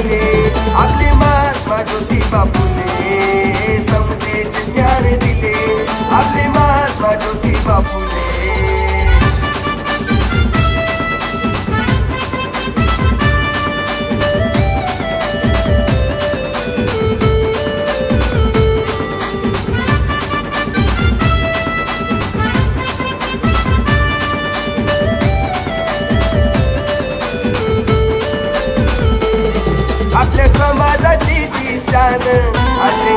दिले, आपले महात्मा ज्योतिबा फुले समतेचे ज्ञान दिले, आपले महात्मा ज्योतिबा फुले. आपल्या समाजाची ती शान असे